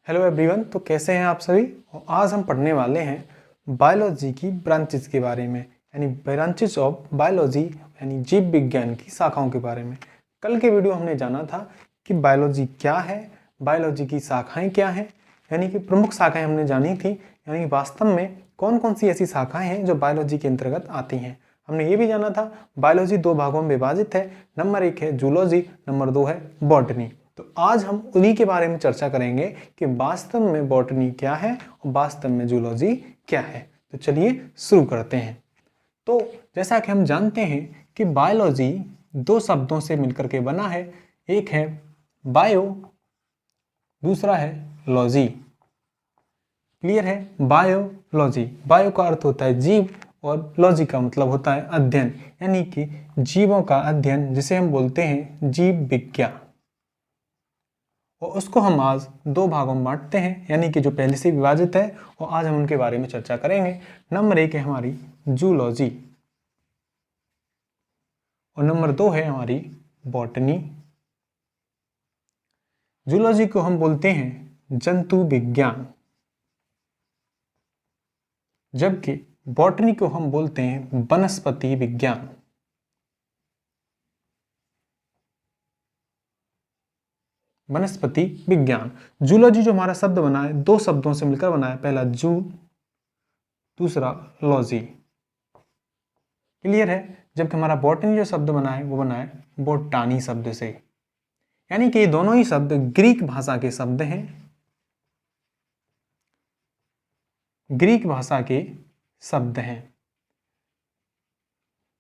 Hello everyone. तो कैसे हैं आप सभी। और आज हम पढ़ने वाले हैं बायोलॉजी की ब्रांचेस के बारे में, यानी ब्रांचेस ऑफ बायोलॉजी, यानी जीव विज्ञान की शाखाओं के बारे में। कल के वीडियो हमने जाना था कि बायोलॉजी क्या है, बायोलॉजी की शाखाएं क्या हैं, यानी कि प्रमुख शाखाएं हमने जानी थी, यानी कि वास्तव में कौन कौन सी ऐसी शाखाएं हैं जो बायोलॉजी के अंतर्गत आती हैं। हमने ये भी जाना था बायोलॉजी दो भागों में विभाजित है। नंबर 1 है जूलॉजी, नंबर 2 है बॉटनी। तो आज हम उन्हीं के बारे में चर्चा करेंगे कि वास्तव में बॉटनी क्या है और वास्तव में जूलॉजी क्या है। तो चलिए शुरू करते हैं। तो जैसा कि हम जानते हैं कि बायोलॉजी दो शब्दों से मिलकर के बना है। एक है बायो, दूसरा है लॉजी। क्लियर है। बायोलॉजी, बायो का अर्थ होता है जीव और लॉजी का मतलब होता है अध्ययन, यानी कि जीवों का अध्ययन, जिसे हम बोलते हैं जीव विज्ञान। और उसको हम आज दो भागों में बांटते हैं, यानी कि जो पहले से विभाजित है, और आज हम उनके बारे में चर्चा करेंगे। नंबर 1 है हमारी जूलॉजी और नंबर 2 है हमारी बॉटनी। जूलॉजी को हम बोलते हैं जंतु विज्ञान, जबकि बॉटनी को हम बोलते हैं वनस्पति विज्ञान। वनस्पति विज्ञान। जूलॉजी जो हमारा शब्द बना है, दो शब्दों से मिलकर बना है। पहला जू, दूसरा लॉजी। क्लियर है। जबकि हमारा बॉटनी जो शब्द बना है वो बना है बोटानी शब्द से, यानी कि ये दोनों ही शब्द ग्रीक भाषा के शब्द हैं। ग्रीक भाषा के शब्द हैं।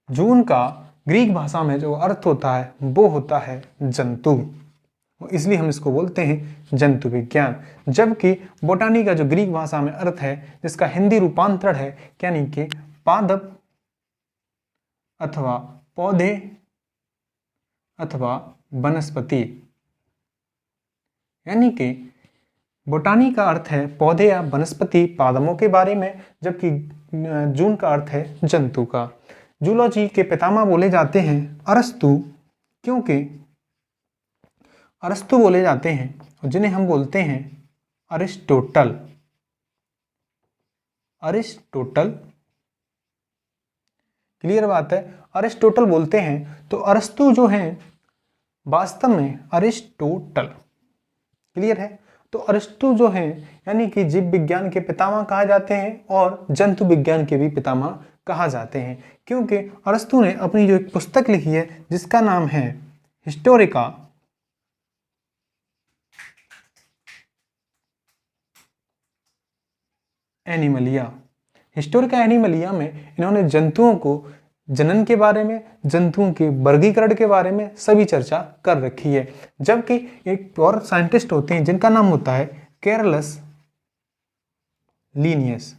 जून का ग्रीक भाषा में जो अर्थ होता है वो होता है जंतु, इसलिए हम इसको बोलते हैं जंतु विज्ञान। जबकि बोटानी का जो ग्रीक भाषा में अर्थ है, जिसका हिंदी रूपांतरण है, यानी कि पादप अथवा पौधे अथवा वनस्पति, यानी कि बोटानी का अर्थ है पौधे या वनस्पति पादपों के बारे में, जबकि जून का अर्थ है जंतु का। जूलॉजी के पितामह बोले जाते हैं अरस्तु, क्योंकि अरस्तु बोले जाते हैं, जिन्हें हम बोलते हैं अरिस्टोटल। अरिस्टोटल, क्लियर बात है। अरिस्टोटल बोलते हैं, तो अरस्तु जो हैं वास्तव में अरिस्टोटल। क्लियर है। तो अरस्तु जो हैं यानी कि जीव विज्ञान के पितामह कहा जाते हैं और जंतु विज्ञान के भी पितामह कहा जाते हैं, क्योंकि अरस्तु ने अपनी जो एक पुस्तक लिखी है जिसका नाम है हिस्टोरिका एनिमलिया। हिस्टोरिका एनिमलिया में इन्होंने जंतुओं को जनन के बारे में, जंतुओं के वर्गीकरण के बारे में सभी चर्चा कर रखी है। जबकि एक और साइंटिस्ट होते हैं जिनका नाम होता है कैरलस लीनियस।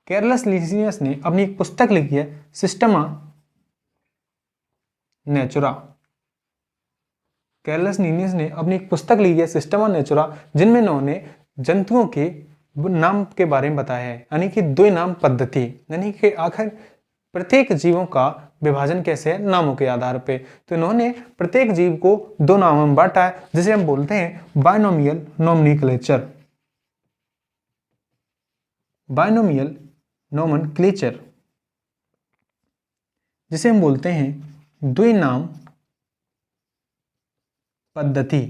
कैरलस लीनियस ने अपनी एक पुस्तक लिखी है सिस्टमा नेचुरा। कैरलस लीनियस ने अपनी एक पुस्तक लिखी है सिस्टमा नेचुरा, जिनमें उन्होंने जंतुओं के नाम के बारे में बताया है, यानी कि द्विनाम पद्धति, यानी कि आखिर प्रत्येक जीवों का विभाजन कैसे है, नामों के आधार पे। तो इन्होंने प्रत्येक जीव को दो नामों में बांटा है, जिसे हम बोलते हैं बायनोमियल नोमेनक्लेचर। बायनोमियल नोमेनक्लेचर, जिसे हम बोलते हैं द्विनाम पद्धति,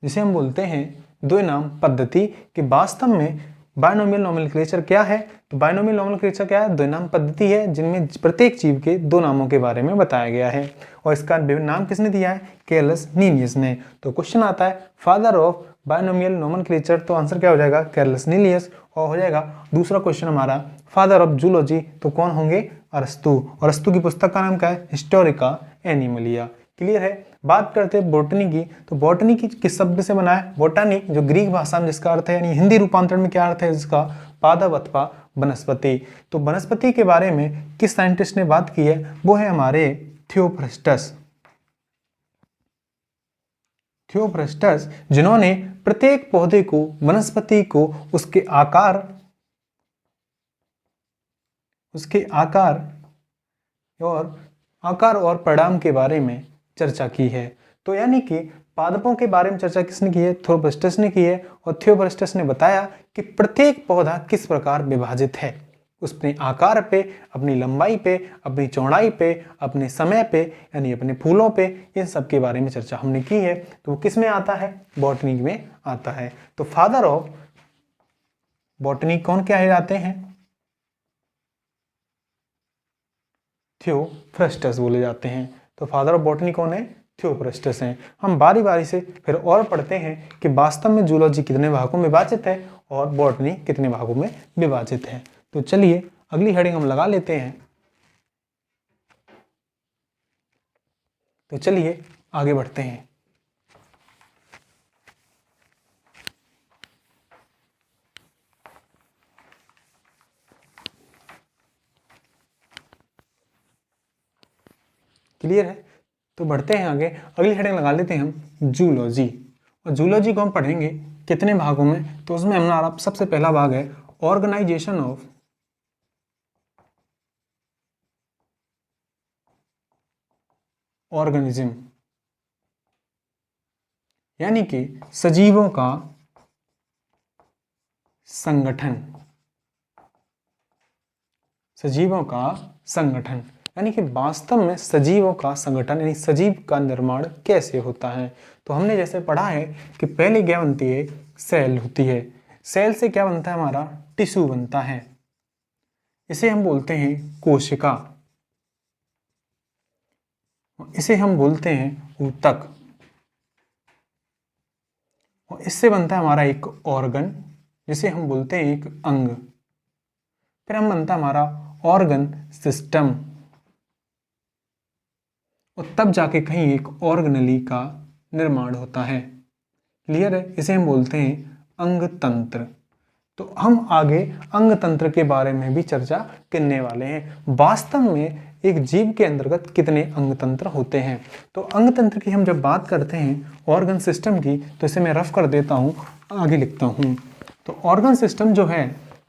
जिसे हम बोलते हैं द्विनाम पद्धति। कि वास्तव में बायनोमियल नोमेनक्लेचर क्या है, तो बायनोमियल नोमेनक्लेचर क्या है, द्विनाम पद्धति है जिनमें प्रत्येक जीव के दो नामों के बारे में बताया गया है। और इसका नाम किसने दिया है, कैरलस लीनियस ने। तो क्वेश्चन आता है फादर ऑफ बायनोमियल नोमेनक्लेचर, तो आंसर क्या हो जाएगा, कैरलस लीनियस। और हो जाएगा दूसरा क्वेश्चन हमारा फादर ऑफ जूलॉजी, तो कौन होंगे, अरस्तु। और अरस्तु की पुस्तक का नाम क्या है, हिस्टोरिका एनिमलिया। क्लियर है। बात करते हैं बॉटनी की, तो बॉटनी की किस शब्द से बना है, बोटानी, जो ग्रीक भाषा में जिसका अर्थ है, यानी हिंदी रूपांतरण में क्या अर्थ है जिसका, पादप अथवा वनस्पति। तो वनस्पति के बारे में किस साइंटिस्ट ने बात की है, वो है हमारे थियोफ्रस्टस। थियोफ्रस्टस, जिन्होंने प्रत्येक पौधे को, वनस्पति को उसके आकार और परिणाम के बारे में चर्चा की है। तो यानी कि पादपों के बारे में चर्चा किसने की है? थियोफ्रास्टस ने की है। और थियोफ्रास्टस ने बताया कि प्रत्येक पौधा किस प्रकार विभाजित है, उसने आकार पे, अपनी लंबाई पे, अपनी चौड़ाई पे, अपने समय पे, यानी अपने फूलों पे, इन सब के बारे में चर्चा हमने की है। तो वो किस में आता है? बॉटनी में आता है। तो फादर ऑफ बॉटनी कौन कहे जाते हैं? थियोफ्रास्टस बोले जाते हैं। तो फादर ऑफ बॉटनी कौन है? थियोफ्रास्टस हैं। हम बारी बारी से फिर और पढ़ते हैं कि वास्तव में जूलॉजी कितने भागों में विभाजित है और बॉटनी कितने भागों में विभाजित है। तो चलिए अगली हेडिंग हम लगा लेते हैं। तो चलिए आगे बढ़ते हैं। क्लियर है? तो बढ़ते हैं आगे। अगली हेडिंग लगा लेते हैं हम जूलॉजी। और जूलॉजी को हम पढ़ेंगे कितने भागों में? तो उसमें हमारा सबसे पहला भाग है ऑर्गेनाइजेशन ऑफ ऑर्गेनिज्म, यानी कि सजीवों का संगठन। सजीवों का संगठन यानी कि वास्तव में सजीवों का संगठन यानी सजीव का निर्माण कैसे होता है। तो हमने जैसे पढ़ा है कि पहले क्या बनती है? सेल होती है। सेल से क्या बनता है? हमारा टिश्यू बनता है। इसे हम बोलते हैं कोशिका। इसे हम बोलते हैं ऊतक। और इससे बनता है हमारा एक ऑर्गन, जिसे हम बोलते हैं एक अंग। फिर हम बनता है हमारा ऑर्गन सिस्टम। और तब जाके कहीं एक ऑर्गेनली का निर्माण होता है। क्लियर है? इसे हम बोलते हैं अंग तंत्र। तो हम आगे अंग तंत्र के बारे में भी चर्चा करने वाले हैं। वास्तव में एक जीव के अंतर्गत कितने अंग तंत्र होते हैं? तो अंग तंत्र की हम जब बात करते हैं ऑर्गन सिस्टम की, तो इसे मैं रफ कर देता हूं, आगे लिखता हूं। तो ऑर्गन सिस्टम जो है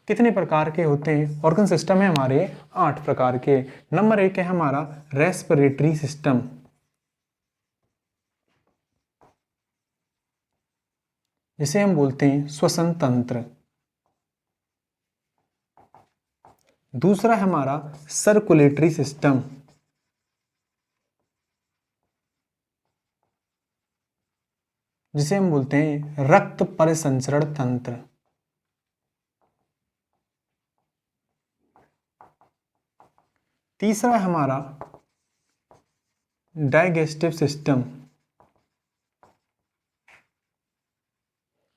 कितने प्रकार के होते हैं? ऑर्गन सिस्टम है हमारे 8 प्रकार के। नंबर 1 है हमारा रेस्पिरेटरी सिस्टम, जिसे हम बोलते हैं श्वसन तंत्र। दूसरा है हमारा सर्कुलेटरी सिस्टम, जिसे हम बोलते हैं रक्त परिसंचरण तंत्र। तीसरा है हमारा डाइजेस्टिव सिस्टम,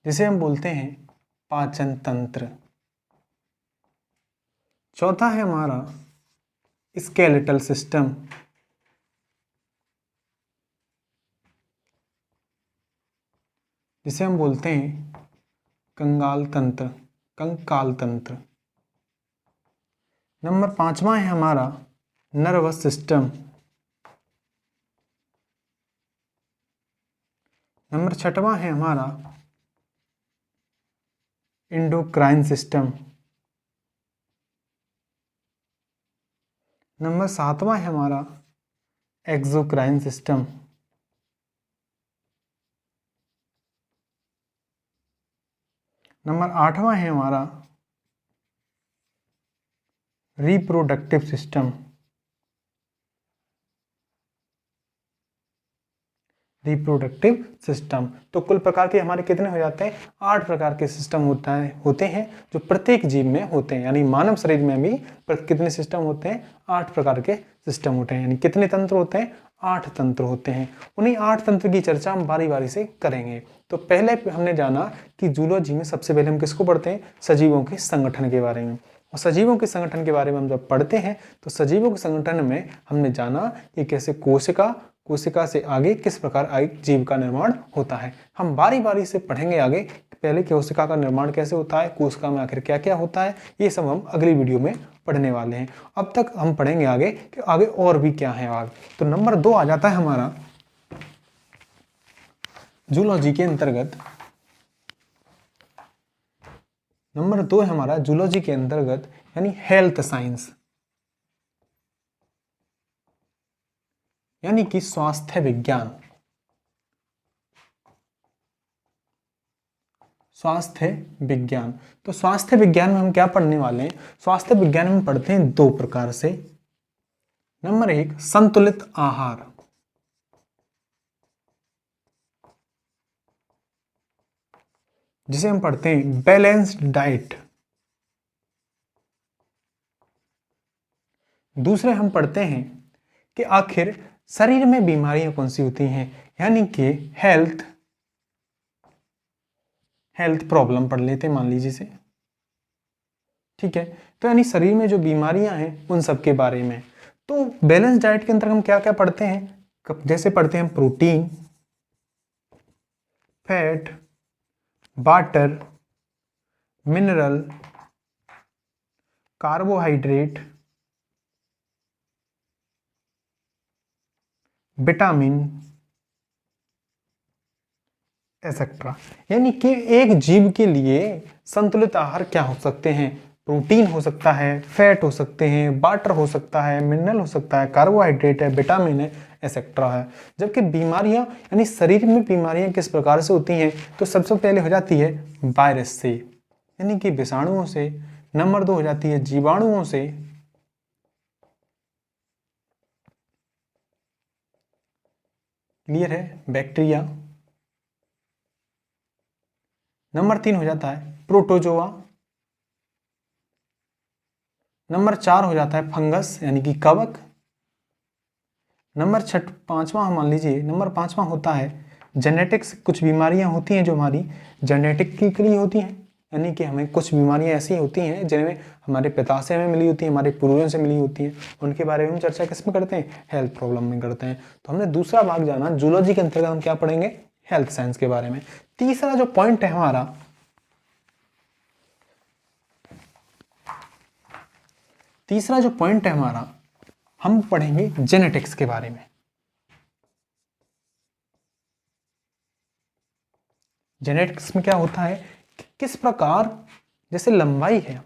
जिसे हम बोलते हैं पाचन तंत्र। चौथा है हमारा स्केलेटल सिस्टम, जिसे हम बोलते हैं कंगाल तंत्र, कंकाल तंत्र। नंबर 5वां है हमारा नर्वस सिस्टम। नंबर 6वां है हमारा इंडोक्राइन सिस्टम। नंबर 7वां है हमारा एक्सोक्राइन सिस्टम। नंबर 8वां है हमारा रिप्रोडक्टिव सिस्टम। Reproductive system. तो कुल प्रकार के हमारे कितने हो जाते हैं? 8 प्रकार के सिस्टम होते हैं जो प्रत्येक जीव में होते हैं। यानी मानव शरीर में भी कितने सिस्टम होते हैं? 8 प्रकार के सिस्टम होते हैं। यानी कितने तंत्र होते हैं? 8 तंत्र होते हैं। उन्हीं 8 तंत्र की चर्चा हम बारी बारी से करेंगे। तो पहले हमने जाना कि जूलॉजी में सबसे पहले हम किसको पढ़ते हैं? सजीवों के संगठन के बारे में। और सजीवों के संगठन के बारे में हम जब पढ़ते हैं तो सजीवों के संगठन में हमने जाना कि कैसे कोशिका से आगे किस प्रकार एक जीव का निर्माण होता है। हम बारी बारी से पढ़ेंगे आगे, पहले कोशिका का निर्माण कैसे होता है, कोशिका में आखिर क्या क्या होता है, ये सब हम अगली वीडियो में पढ़ने वाले हैं। अब तक हम पढ़ेंगे आगे कि आगे और भी क्या है आगे। तो नंबर 2 आ जाता है हमारा जूलॉजी के अंतर्गत। नंबर 2 है हमारा जूलॉजी के अंतर्गत यानी हेल्थ साइंस, यानी कि स्वास्थ्य विज्ञान। स्वास्थ्य विज्ञान। तो स्वास्थ्य विज्ञान में हम क्या पढ़ने वाले हैं? स्वास्थ्य विज्ञान में पढ़ते हैं दो प्रकार से। नंबर एक, संतुलित आहार। जिसे हम पढ़ते हैं बैलेंस्ड डाइट। दूसरे हम पढ़ते हैं कि आखिर शरीर में बीमारियां कौन सी होती हैं, यानी कि हेल्थ प्रॉब्लम पढ़ लेते हैं मान लीजिए से, ठीक है। तो यानी शरीर में जो बीमारियां हैं उन सब के बारे में। तो बैलेंस डाइट के अंदर हम क्या क्या पढ़ते हैं? जैसे पढ़ते हैं protein, fat, water, mineral, carbohydrate, vitamin etcetera. यानी कि एक जीव के लिए संतुलित आहार क्या हो सकते हैं? प्रोटीन हो सकता है, फैट हो सकते हैं, वाटर हो सकता है, मिनरल हो सकता है, कार्बोहाइड्रेट है, विटामिन है, एक्सेट्रा है। जबकि बीमारियां, यानी शरीर में बीमारियां किस प्रकार से होती हैं? तो सबसे पहले हो जाती है वायरस से, यानी कि विषाणुओं से। नंबर 2 हो जाती है जीवाणुओं से। क्लियर है? बैक्टीरिया। नंबर 3 हो जाता है प्रोटोजोआ। नंबर 4 हो जाता है फंगस, यानी कि कवक। नंबर पांचवा मान लीजिए, नंबर 5वां होता है जेनेटिक्स। कुछ बीमारियां होती हैं जो हमारी जेनेटिकली होती हैं, यानी कि हमें कुछ बीमारियां ऐसी होती हैं जिनमें हमारे पिता से हमें मिली होती है, हमारे पूर्वजों से मिली होती हैं। उनके बारे में हम चर्चा किस में करते हैं? हेल्थ प्रॉब्लम में करते हैं। तो हमने दूसरा भाग जाना, जूलॉजी के अंतर्गत हम क्या पढ़ेंगे? हेल्थ साइंस के बारे में। तीसरा जो पॉइंट है हमारा, हम पढ़ेंगे जेनेटिक्स के बारे में। जेनेटिक्स में क्या होता है कि किस प्रकार, जैसे लंबाई है,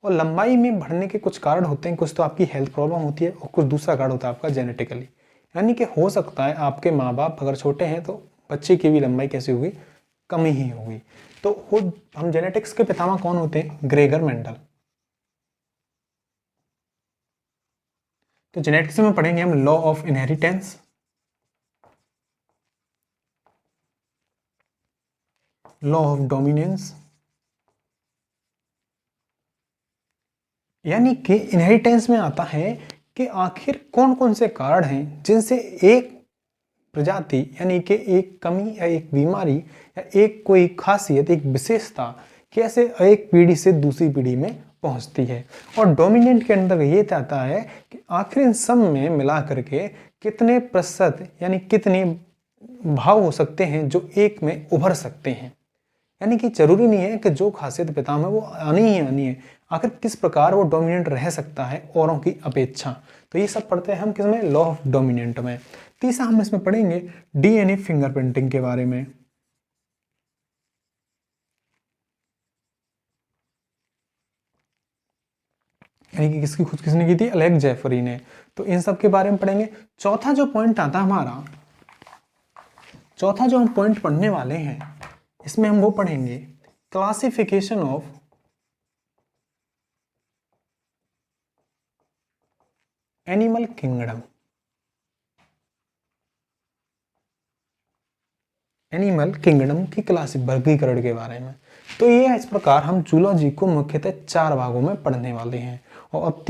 और लंबाई में बढ़ने के कुछ कारण होते हैं। कुछ तो आपकी हेल्थ प्रॉब्लम होती है और कुछ दूसरा कारण होता है आपका जेनेटिकली। यानी कि हो सकता है आपके माँ बाप अगर छोटे हैं तो बच्चे की भी लंबाई कैसी होगी? कम ही होगी। तो हम जेनेटिक्स के पितामह कौन होते हैं? Gregor Mendel. तो जेनेटिक्स में पढ़ेंगे हम law of inheritance, law of dominance. यानी कि इनहेरिटेंस में आता है कि आखिर कौन कौन से कारण हैं जिनसे एक प्रजाति, यानी कि एक कमी या एक बीमारी या एक कोई खासियत, एक विशेषता कैसे एक पीढ़ी से दूसरी पीढ़ी में पहुंचती है। और डोमिनेंट के अंदर ये आता है कि आखिर इन सब में मिला करके कितने प्रतिशत, यानी कितने भाव हो सकते हैं जो एक में उभर सकते हैं। यानी कि जरूरी नहीं है कि जो खासियत पितामह है वो आनी ही आनी है, आखिर किस प्रकार वो डोमिनेंट रह सकता है औरों की अपेक्षा। तो ये सब पढ़ते हैं हम किसमें? लॉ ऑफ डोमिनेंट में। तीसरा हम इसमें पढ़ेंगे डीएनए फिंगरप्रिंटिंग के बारे में। यानी कि किसकी खोज किसने की थी? अलेक्स जेफरी ने। तो इन सब के बारे में पढ़ेंगे। चौथा जो पॉइंट आता है हमारा, चौथा जो हम पॉइंट पढ़ने वाले हैं, इसमें हम वो पढ़ेंगे classification of animal kingdom. Animal kingdom की वर्गीकरण के बारे में। तो ये इस प्रकार हम जूलॉजी को मुख्यतः 4 भागों में पढ़ने वाले हैं। और अब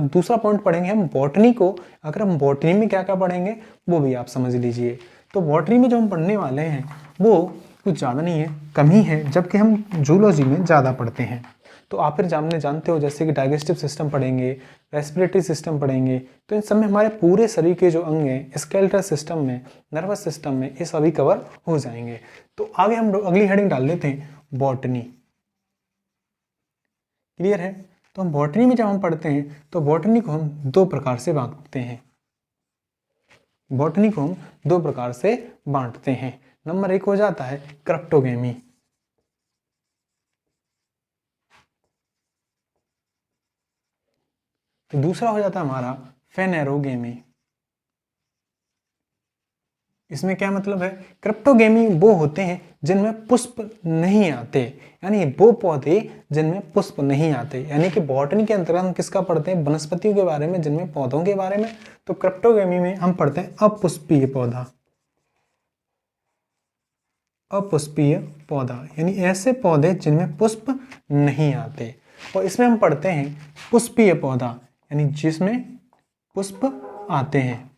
दूसरा पॉइंट पढ़ेंगे हम बॉटनी को। अगर हम बॉटनी में क्या क्या पढ़ेंगे वो भी आप समझ लीजिए। तो बॉटनी में जो हम पढ़ने वाले हैं वो कुछ ज़्यादा नहीं है, कम ही है, जबकि हम जूलॉजी में ज़्यादा पढ़ते हैं। तो आप फिर जानते हो, जैसे कि डाइजेस्टिव सिस्टम पढ़ेंगे, रेस्पिरेटरी सिस्टम पढ़ेंगे। तो इन सब में हमारे पूरे शरीर के जो अंग हैं, स्केलेटल सिस्टम में, नर्वस सिस्टम में, ये सभी कवर हो जाएंगे। तो आगे हम अगली हेडिंग डाल लेते हैं बॉटनी। क्लियर है? तो हम बॉटनी में जब हम पढ़ते हैं तो बॉटनी को हम 2 प्रकार से बांटते हैं। बॉटनी को हम 2 प्रकार से बांटते हैं। नंबर 1 हो जाता है क्रिप्टोगेमी। तो दूसरा हो जाता है हमारा फेनेरोगेमी। इसमें क्या मतलब है? क्रिप्टोगेमी वो होते हैं जिनमें पुष्प नहीं आते, यानी वो पौधे जिनमें पुष्प नहीं आते। यानी कि बॉटनी के अंतर्गत हम किसका पढ़ते हैं, वनस्पतियों के बारे में जिनमें पौधों के बारे में। तो क्रिप्टोगेमी में हम पढ़ते हैं अपुष्पीय पौधा, अपुष्पीय पौधा यानी ऐसे पौधे जिनमें पुष्प नहीं आते। और इसमें हम पढ़ते हैं पुष्पीय पौधा यानी जिसमें पुष्प आते हैं।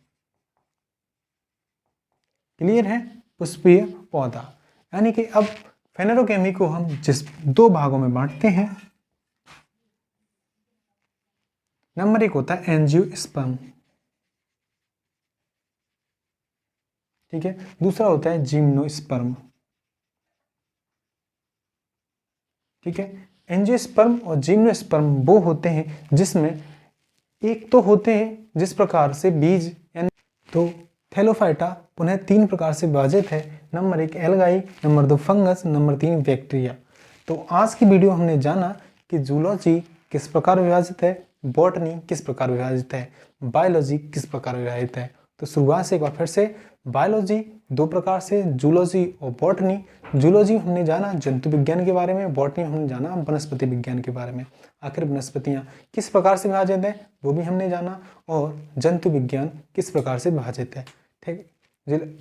क्लियर है, पुष्पीय पौधा। यानी कि अब फेनेरोगेमी को हम जिस 2 भागों में बांटते हैं, नंबर 1 होता है एंजियोस्पर्म, ठीक है, दूसरा होता है जिम्नोस्पर्म, ठीक है। एंजियोस्पर्म और जिम्नोस्पर्म वो होते हैं जिसमें एक तो होते हैं जिस प्रकार से बीज यानी तो थैलोफाइटा पुनः 3 प्रकार से विभाजित है। Number 1 algae, number 2 fungus, number 3 bacteria. तो आज की वीडियो हमने जाना कि जूलॉजी किस प्रकार विभाजित है, बॉटनी किस प्रकार विभाजित है, बायोलॉजी किस प्रकार विभाजित है। तो शुरुआत से एक बार फिर से, बायोलॉजी 2 प्रकार से, जूलॉजी और बॉटनी। जूलॉजी हमने जाना जंतु विज्ञान के बारे में, बॉटनी हमने जाना वनस्पति विज्ञान के बारे में। आखिर वनस्पतियाँ किस प्रकार से विभाजित हैं वो भी हमने जाना, और जंतु विज्ञान किस प्रकार से विभाजित है। ठीक,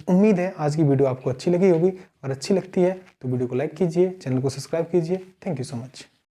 उम्मीद है आज की वीडियो आपको अच्छी लगी होगी, और अच्छी लगती है तो वीडियो को लाइक कीजिए, चैनल को सब्सक्राइब कीजिए। Thank you so much.